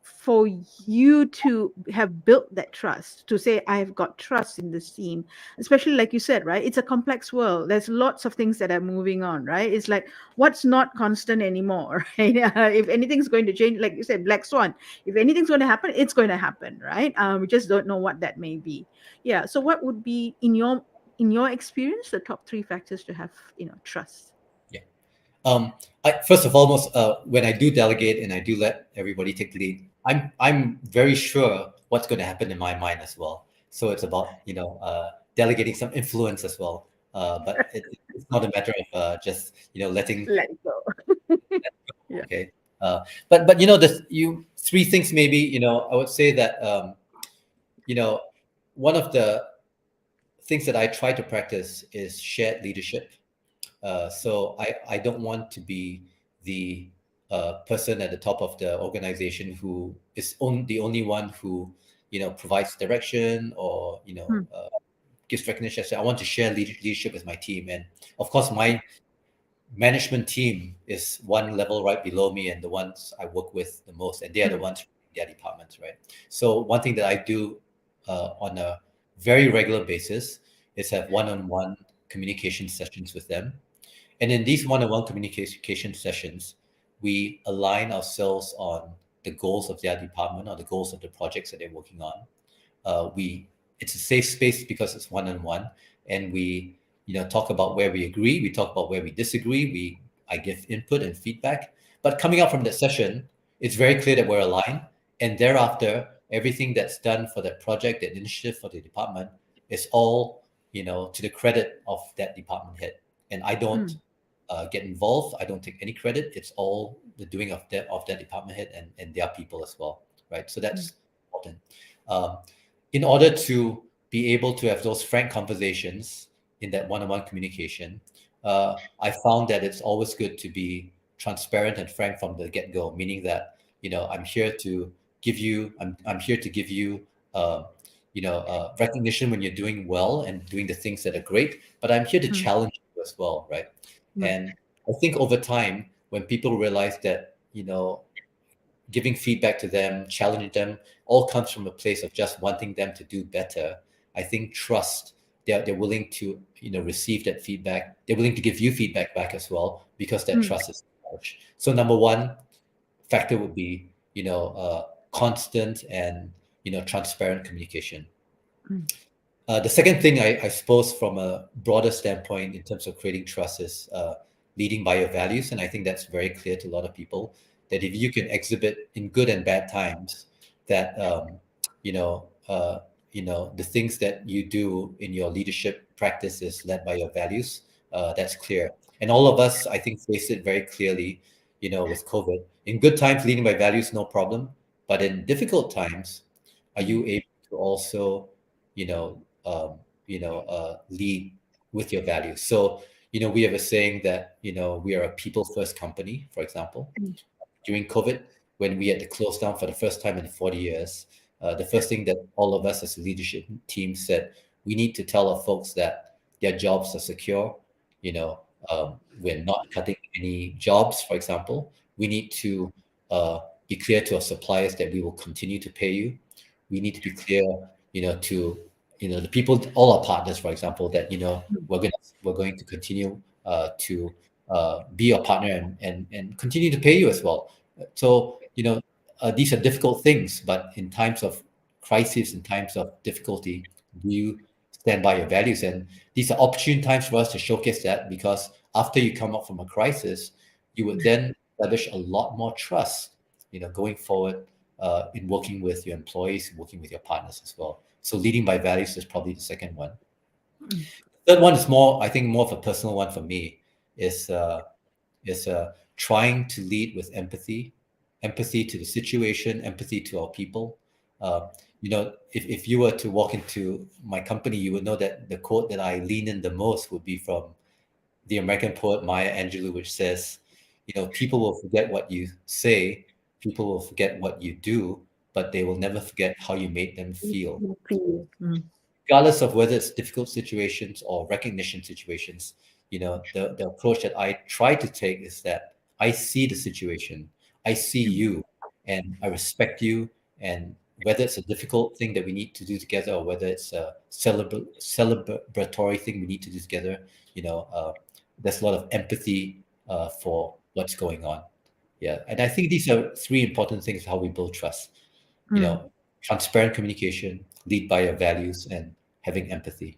for you to have built that trust, to say, I've got trust in this team, especially like you said, right? It's a complex world. There's lots of things that are moving on, right? It's like, what's not constant anymore, right? If anything's going to change, like you said, black swan, if anything's going to happen, it's going to happen, right? We just don't know what that may be. Yeah. So what would be, in your experience, the top three factors to have, trust? First of all, when I do delegate and I do let everybody take the lead, I'm very sure what's going to happen in my mind as well. So it's about delegating some influence as well. But it's not a matter of just letting. Let go. Yeah. Okay. But this you three things maybe I would say that you know one of the things that I try to practice is shared leadership. So I don't want to be the person at the top of the organization who is the only one who provides direction or Mm, gives recognition. So I want to share leadership with my team, and of course my management team is one level right below me and the ones I work with the most, and they are the mm, ones in their departments, right? So one thing that I do on a very regular basis is have one-on-one communication sessions with them. And in these one-on-one communication sessions, we align ourselves on the goals of their department or the goals of the projects that they're working on. We It's a safe space because it's one-on-one, and we talk about where we agree, we talk about where we disagree, I give input and feedback. But coming out from that session, it's very clear that we're aligned, and thereafter everything that's done for that project, that initiative for the department, is all to the credit of that department head, and I don't mm, get involved. I don't take any credit. It's all the doing of that department head and their people as well, right? So mm, that's important. Um, in order to be able to have those frank conversations in that one-on-one communication, I found that it's always good to be transparent and frank from the get-go. Meaning that I'm here to give you, I'm here to give you. Recognition when you're doing well and doing the things that are great, but I'm here to mm, challenge you as well, right? mm, And I think over time, when people realize that, giving feedback to them, challenging them, all comes from a place of just wanting them to do better. I think trust, they're willing to, receive that feedback. They're willing to give you feedback back as well because that mm, trust is established. So number one factor would be, constant and, transparent communication. mm, The second thing, I suppose, from a broader standpoint in terms of creating trust is leading by your values. And I think that's very clear to a lot of people that if you can exhibit in good and bad times that, you know, uh, the things that you do in your leadership practice is led by your values, that's clear. And all of us, I think, face it very clearly, with COVID. In good times, leading by values, no problem. But in difficult times, are mm, you able to also lead with your values? So, we have a saying that, we are a people first company, for example. mm, During COVID, when we had to close down for the first time in 40 years, the first thing that all of us as a leadership team said, we need to tell our folks that their jobs are secure. We're not cutting any jobs, for example. We need to be clear to our suppliers that we will continue to pay you. We need to be clear, to the people, all our partners, for example, that mm, we're going to continue to be your partner and continue to pay you as well. So these are difficult things, but in times of crisis, in times of difficulty, do you stand by your values? And these are opportune times for us to showcase that, because after you come up from a crisis, you would then establish a lot more trust, going forward in working with your employees, working with your partners as well. So leading by values is probably the second one. mm, Third one is more, I think, more of a personal one for me. Is trying to lead with empathy, empathy to the situation, empathy to our people. If you were to walk into my company, you would know that the quote that I lean in the most would be from the American poet Maya Angelou, which says, people will forget what you say, people will forget what you do, but they will never forget how you made them feel. mm, feel. Mm, Regardless of whether it's difficult situations or recognition situations, the approach that I try to take is that I see the situation, I see mm, you, and I respect you. And whether it's a difficult thing that we need to do together, or whether it's a celebratory thing we need to do together, there's a lot of empathy for what's going on. Yeah, and I think these are three important things how we build trust. You mm. know, transparent communication, lead by your values, and having empathy.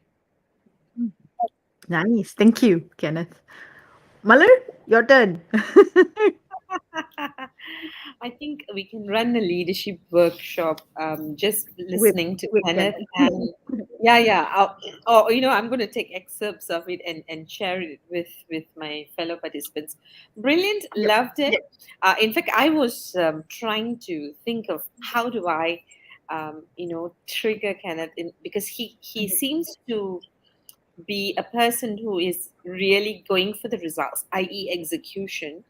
Nice. Thank you, Kenneth. Malar, your turn. I think we can run a leadership workshop just with listening to Ken. Kenneth. And yeah. Or, I'm going to take excerpts of it and share it with my fellow participants. Brilliant. Yep. Loved it. In fact, I was trying to think of how do I, trigger Kenneth because he seems to be a person who is really going for the results, i.e., execution. Mm.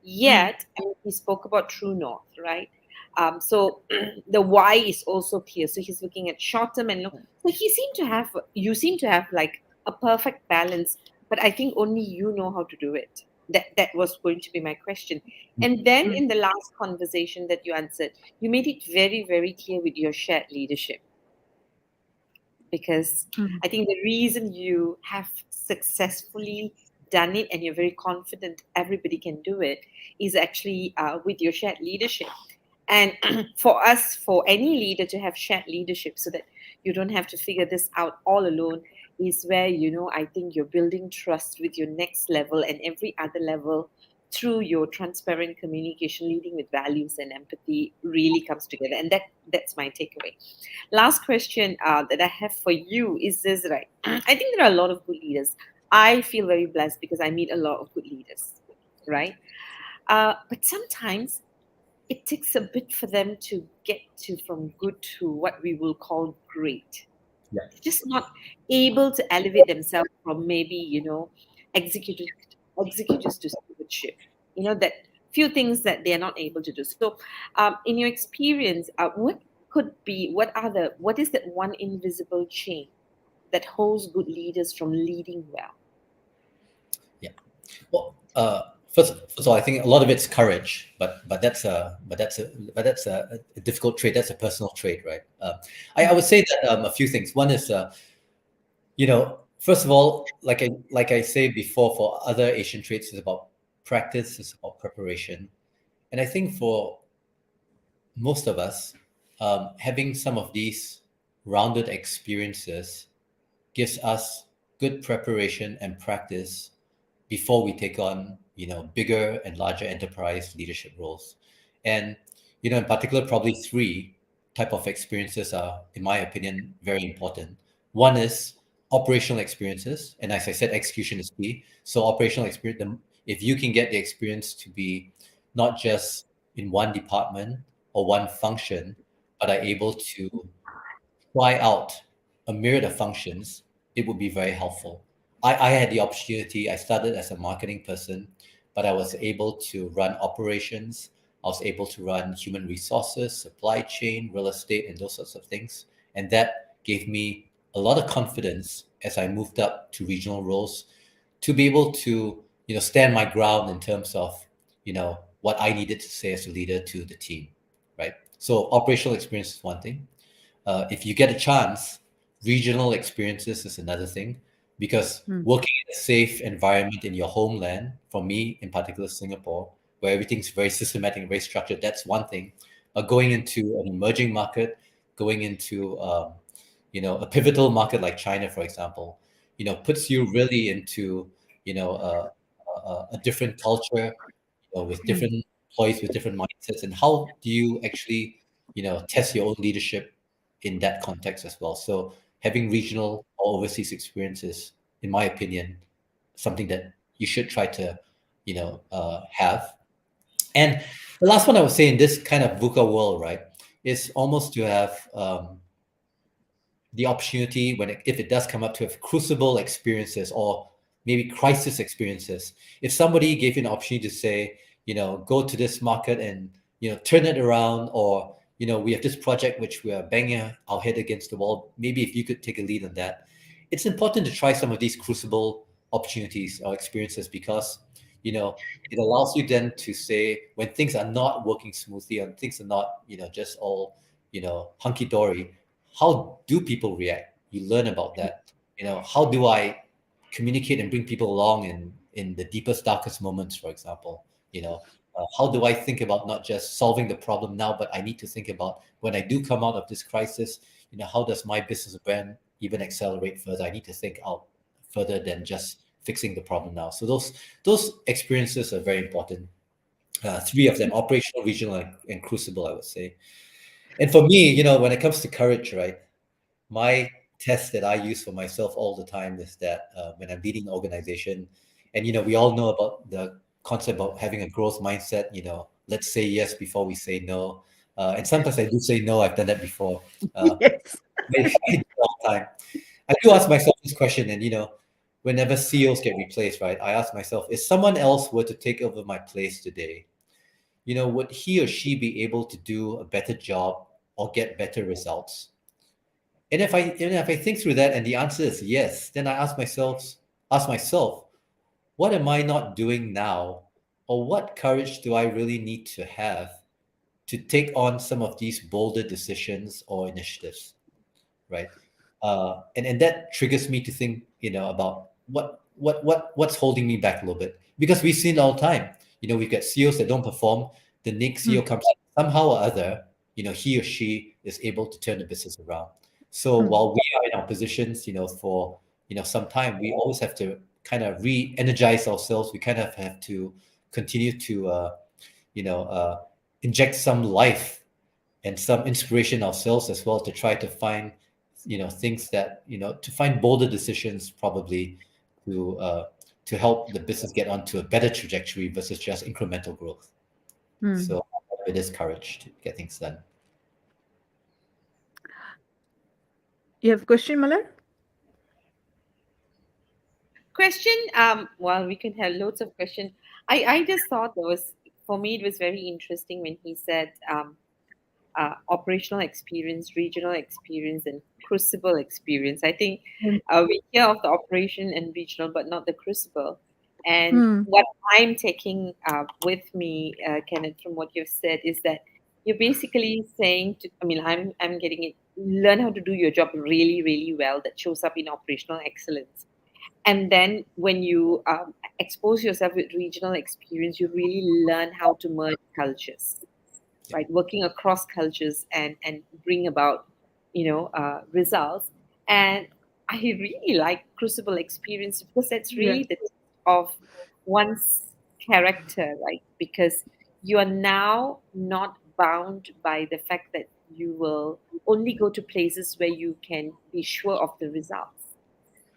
Yet, he spoke about true north, right? So the why is also clear. So he's looking at short term and long. So you seem to have like a perfect balance, but I think only you know how to do it. That was going to be my question. And then Mm. in the last conversation that you answered, you made it very, very clear with your shared leadership because Mm. I think the reason you have successfully done it and you're very confident everybody can do it is actually with your shared leadership. And for us, for any leader to have shared leadership so that you don't have to figure this out all alone is where, I think you're building trust with your next level and every other level through your transparent communication, leading with values and empathy really comes together. And that's my takeaway. Last question that I have for you is this, right? I think there are a lot of good leaders. I feel very blessed because I meet a lot of good leaders, right? But sometimes it takes a bit for them to get to from good to what we will call great. Yeah. They're just not able to elevate themselves from maybe, executors, executors to stewardship. That few things that they are not able to do. So, in your experience, what is that one invisible chain that holds good leaders from leading well? Yeah. Well, first of all, I think a lot of it's courage, but that's a difficult trait. That's a personal trait, right? I would say that a few things. One is, first of all, like I say before, for other Asian traits, it's about practice, it's about preparation, and I think for most of us, having some of these rounded experiences gives us good preparation and practice before we take on bigger and larger enterprise leadership roles. And in particular, probably three type of experiences are, in my opinion, very important. One is operational experiences, and as I said, execution is key. So operational experience, if you can get the experience to be not just in one department or one function, but are able to try out a myriad of functions, it would be very helpful. I had the opportunity, I started as a marketing person, but I was able to run operations. I was able to run human resources, supply chain, real estate, and those sorts of things. And that gave me a lot of confidence as I moved up to regional roles to be able to, stand my ground in terms of, what I needed to say as a leader to the team, right? So operational experience is one thing. If you get a chance, regional experiences is another thing because Mm. working in a safe environment in your homeland, for me in particular, Singapore, where everything's very systematic and very structured, that's one thing. But going into an emerging market, going into a pivotal market like China, for example, puts you really into a different culture, with Mm. different employees with different mindsets, and how do you actually test your own leadership in that context as well. So having regional or overseas experiences, in my opinion, something that you should try to have. And the last one I would say in this kind of VUCA world, right, is almost to have the opportunity if it does come up, to have crucible experiences or maybe crisis experiences. If somebody gave you an opportunity to say, go to this market and turn it around, or we have this project which we are banging our head against the wall, maybe if you could take a lead on that. It's important to try some of these crucible opportunities or experiences because it allows you then to say, when things are not working smoothly and things are not just all hunky-dory, how do people react? You learn about that. How do I communicate and bring people along in the deepest, darkest moments, for example? How do I think about not just solving the problem now, but I need to think about when I do come out of this crisis, how does my business brand even accelerate further? I need to think out further than just fixing the problem now. So those experiences are very important. three of them: operational, regional, and crucible, I would say. And for me, when it comes to courage, right, my test that I use for myself all the time is that when I'm leading an organization, and we all know about the concept of having a growth mindset. Let's say yes before we say no. And sometimes I do say no. I've done that before. Yes. I do it all the time. I do ask myself this question, and whenever CEOs get replaced, right, I ask myself, if someone else were to take over my place today, would he or she be able to do a better job or get better results? And if I think through that and the answer is yes, then I ask myself, what am I not doing now, or what courage do I really need to have to take on some of these bolder decisions or initiatives, right? And that triggers me to think, about what's holding me back a little bit, because we've seen it all the time. We've got CEOs that don't perform. The next CEO comes in, somehow or other, he or she is able to turn the business around. So while we are in our positions, for some time, we always have to kind of re-energize ourselves. We kind of have to continue to you know inject some life and some inspiration ourselves as well, to try to find things that to find bolder decisions, probably to help the business get onto a better trajectory versus just incremental growth. So it is courage to get things done. You have a question, Malar? Question. Well, we can have loads of questions. I just thought for me, it was very interesting when he said operational experience, regional experience, and crucible experience. I think we hear of the operation and regional, but not the crucible. And what I'm taking with me, Kenneth, from what you've said, is that you're basically saying I'm getting it. Learn how to do your job really, really well. That shows up in operational excellence. And then when you expose yourself with regional experience, you really learn how to merge cultures, right? Working across cultures and bring about results. And I really like crucible experience because that's really the test of one's character, right? Because you are now not bound by the fact that you will only go to places where you can be sure of the results.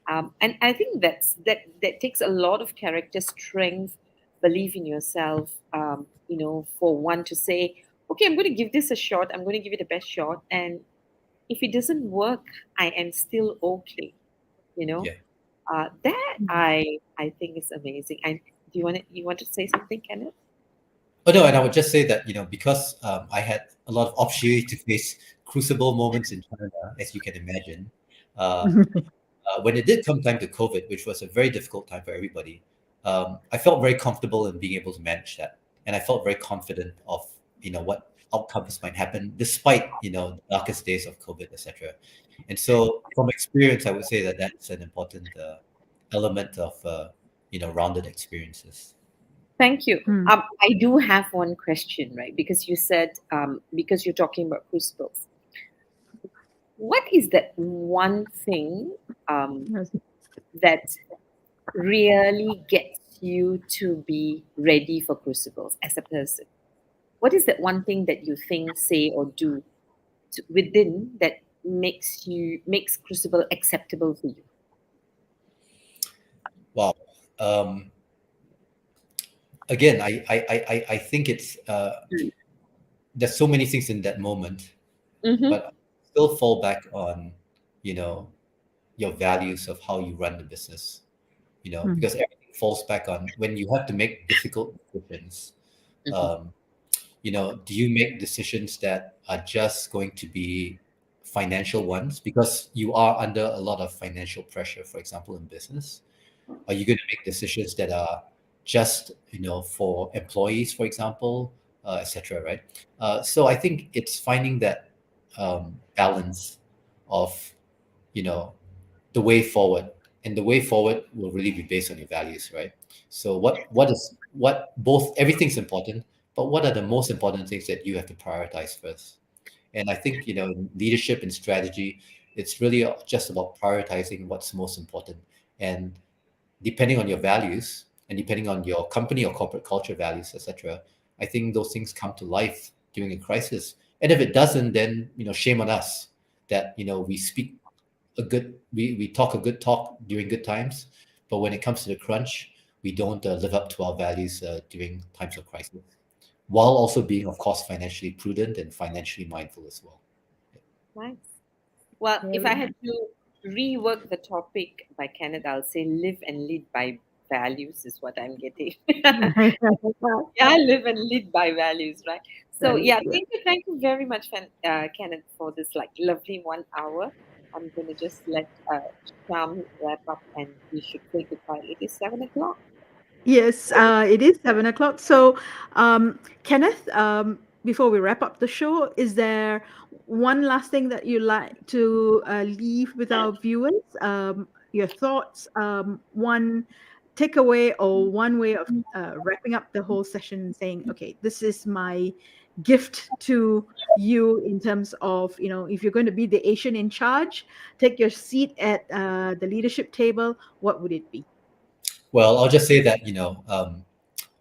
And I think that takes a lot of character strength, belief in yourself. For one to say, okay, I'm going to give this a shot. I'm going to give it the best shot, and if it doesn't work, I am still okay. Yeah. That I think is amazing. And do you want to say something, Kenneth? Oh no, and I would just say that because I had a lot of opportunity to face crucible moments in Canada, as you can imagine. When it did come time to COVID, which was a very difficult time for everybody, I felt very comfortable in being able to manage that, and I felt very confident of what outcomes might happen despite the darkest days of COVID, etc. And so, from experience, I would say that that's an important element of rounded experiences. Thank you. I do have one question, right? Because you said because you're talking about crucibles. What is that one thing that really gets you to be ready for crucibles as a person? What is that one thing that you think, say, or do within that makes crucible acceptable for you? Wow. Again, I think it's there's so many things in that moment, but I still fall back on your values of how you run the business. Because everything falls back on when you have to make difficult decisions. Do you make decisions that are just going to be financial ones because you are under a lot of financial pressure, for example, in business? Are you going to make decisions that are just for employees, for example, etc., right? So I think it's finding that balance of the way forward, and the way forward will really be based on your values, right? So what both everything's important, but what are the most important things that you have to prioritize first? And I think in leadership and strategy, it's really just about prioritizing what's most important. And depending on your values and depending on your company or corporate culture values, etc., I think those things come to life during a crisis. And if it doesn't, then shame on us that we speak a good we talk a good talk during good times, but when it comes to the crunch, we don't live up to our values during times of crisis, while also being, of course, financially prudent and financially mindful as well. Nice. Well, if Very I nice. had to rework the topic by Kenneth, I'll say live and lead by values is what I'm getting. Yeah, live and lead by values, right? So Values, yeah, yeah. thank you very much, Kenneth, for this like lovely 1 hour. I'm gonna just let Sham wrap up, and we should say goodbye. It is 7 o'clock. Yes, it is 7 o'clock. So, Kenneth, before we wrap up the show, is there one last thing that you'd like to leave with our viewers? Your thoughts, one takeaway, or one way of wrapping up the whole session and saying, okay, this is my gift to you in terms of, if you're going to be the Asian in charge, take your seat at the leadership table, what would it be? Well, I'll just say that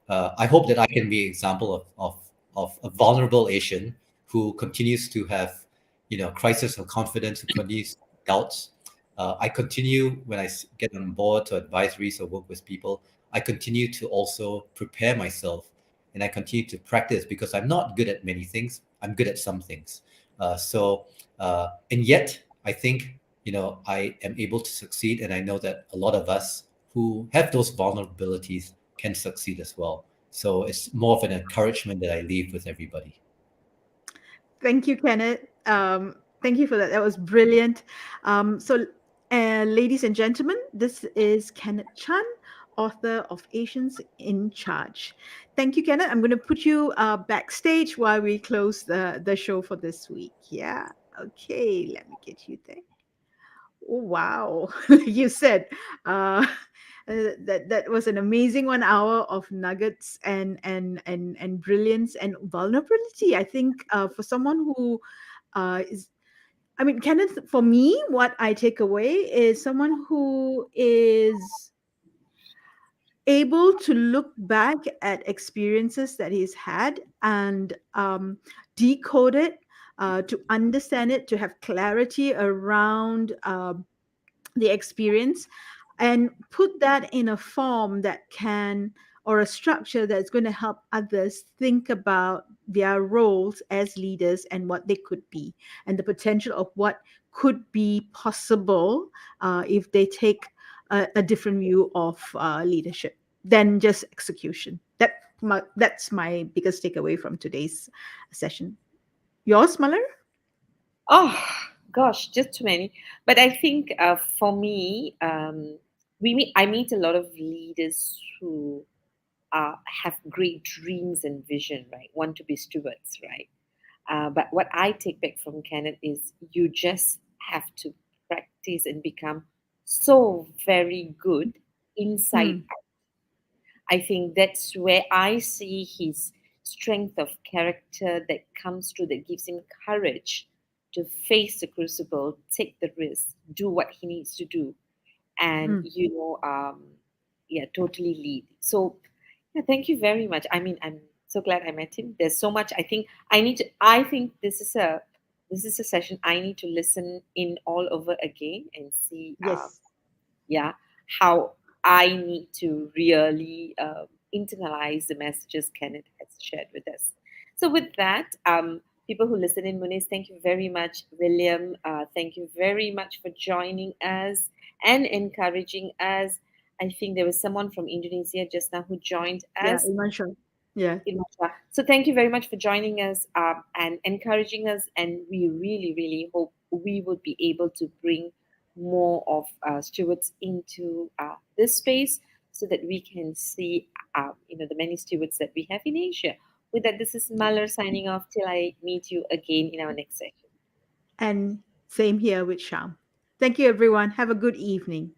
I hope that I can be an example of a vulnerable Asian who continues to have, crisis of confidence, who continues doubts. I continue when get on board to advisories or work with people. I continue to also prepare myself, and I continue to practice because I'm not good at many things. I'm good at some things. And yet I think I am able to succeed, and I know that a lot of us who have those vulnerabilities can succeed as well. So it's more of an encouragement that I leave with everybody. Thank you, Kenneth. Thank you for that. That was brilliant. Ladies and gentlemen, this is Kenneth Chan, author of Asians in Charge. Thank you, Kenneth. I'm going to put you backstage while we close the show for this week. Yeah. Okay. Let me get you there. Oh, wow. Like you said, uh, that was an amazing 1 hour of nuggets and brilliance and vulnerability. I think for someone who is, I mean, Kenneth, for me, what I take away is someone who is able to look back at experiences that he's had and decode it, to understand it, to have clarity around the experience, and put that in a form that can, or a structure that's going to help others think about their roles as leaders and what they could be, and the potential of what could be possible if they take a different view of leadership than just execution. That's my biggest takeaway from today's session. Yours, Malar? Oh gosh, just too many. But I think for me, I meet a lot of leaders who have great dreams and vision, right? Want to be stewards, right? But what I take back from Kenneth is you just have to practice and become so very good inside. Mm, I think that's where I see his strength of character that comes through, that gives him courage to face the crucible, take the risk, do what he needs to do, and mm. yeah, totally lead. So yeah, thank you very much. I mean, I'm so glad I met him. There's so much. I think this is a session I need to listen in all over again and see. Yes. Yeah, how I need to really internalize the messages Kenneth has shared with us. So, with that, people who listen in, Muniz, thank you very much. William, thank you very much for joining us and encouraging us. I think there was someone from Indonesia just now who joined Yeah, us. Iman Shah. Yeah. So thank you very much for joining us and encouraging us. And we really, really hope we would be able to bring more of stewards into this space so that we can see, the many stewards that we have in Asia. With that, this is Malar signing off till I meet you again in our next session. And same here with Sham. Thank you, everyone. Have a good evening.